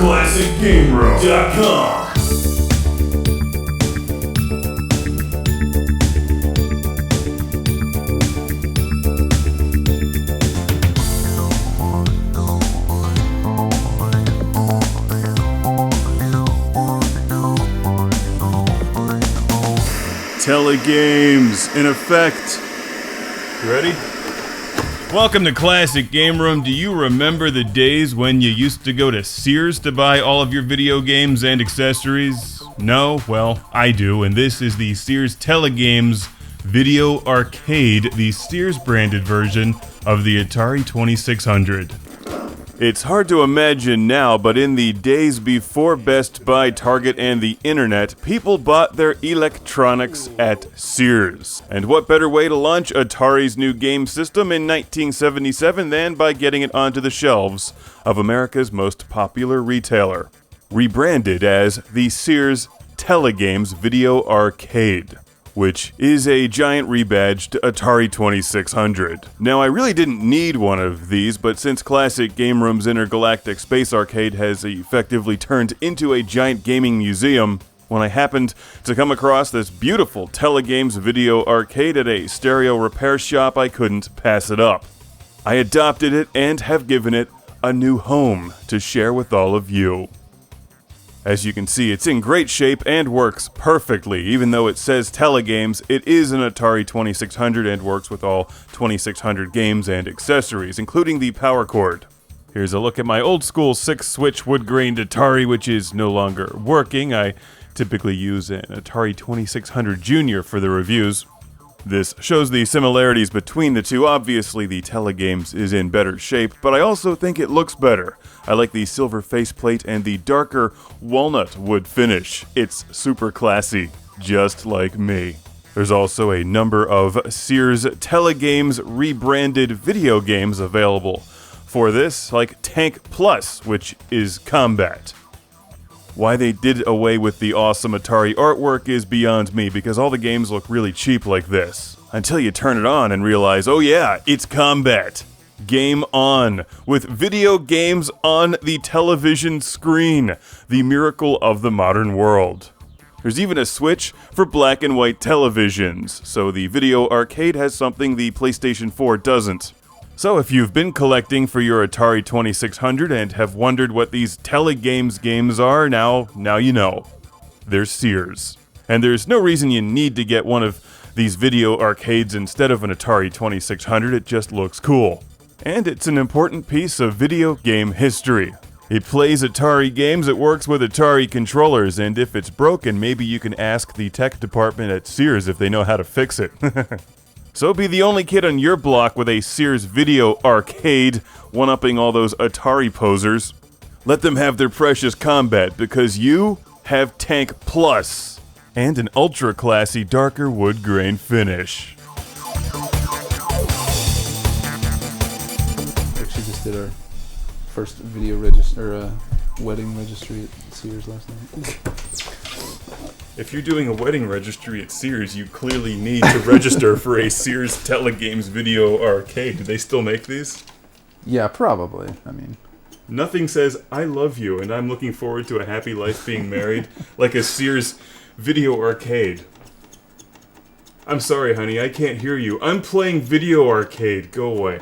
ClassicGameRoom.com. Tele-games in effect. You ready? Welcome to Classic Game Room. Do you remember the days when you used to go to Sears to buy all of your video games and accessories? No? Well, I do, and this is the Sears Tele-Games Video Arcade, the Sears branded version of the Atari 2600. It's hard to imagine now, but in the days before Best Buy, Target, and the internet, people bought their electronics at Sears. And what better way to launch Atari's new game system in 1977 than by getting it onto the shelves of America's most popular retailer, rebranded as the Sears Tele-Games Video Arcade, which is a giant rebadged Atari 2600. Now, I really didn't need one of these, but since Classic Game Room's Intergalactic Space Arcade has effectively turned into a giant gaming museum, when I happened to come across this beautiful Tele-Games Video Arcade at a stereo repair shop, I couldn't pass it up. I adopted it and have given it a new home to share with all of you. As you can see, it's in great shape and works perfectly. Even though it says Tele-Games, it is an Atari 2600 and works with all 2600 games and accessories, including the power cord. Here's a look at my old school 6-switch wood-grained Atari, which is no longer working. I typically use an Atari 2600 Junior for the reviews. This shows the similarities between the two. Obviously, the Tele-Games is in better shape, but I also think it looks better. I like the silver faceplate and the darker walnut wood finish. It's super classy, just like me. There's also a number of Sears Tele-Games rebranded video games available for this, like Tank Plus, which is combat. Why they did away with the awesome Atari artwork is beyond me, because all the games look really cheap like this. Until you turn it on and realize, oh yeah, it's combat. Game on, with video games on the television screen. The miracle of the modern world. There's even a switch for black and white televisions, so the Video Arcade has something the PlayStation 4 doesn't. So if you've been collecting for your Atari 2600 and have wondered what these Tele-Games games are, now you know. They're Sears. And there's no reason you need to get one of these video arcades instead of an Atari 2600, it just looks cool. And it's an important piece of video game history. It plays Atari games, it works with Atari Controllers, and if it's broken, maybe you can ask the tech department at Sears if they know how to fix it. So be the only kid on your block with a Sears Video Arcade, one-upping all those Atari posers. Let them have their precious combat, because you have Tank Plus, and an ultra-classy darker wood grain finish. Actually just did our first wedding registry at Sears last night. If you're doing a wedding registry at Sears, you clearly need to register for a Sears Tele-Games Video Arcade. Do they still make these? Yeah, probably. I mean, nothing says, I love you and I'm looking forward to a happy life being married, like a Sears Video Arcade. I'm sorry, honey, I can't hear you. I'm playing Video Arcade. Go away.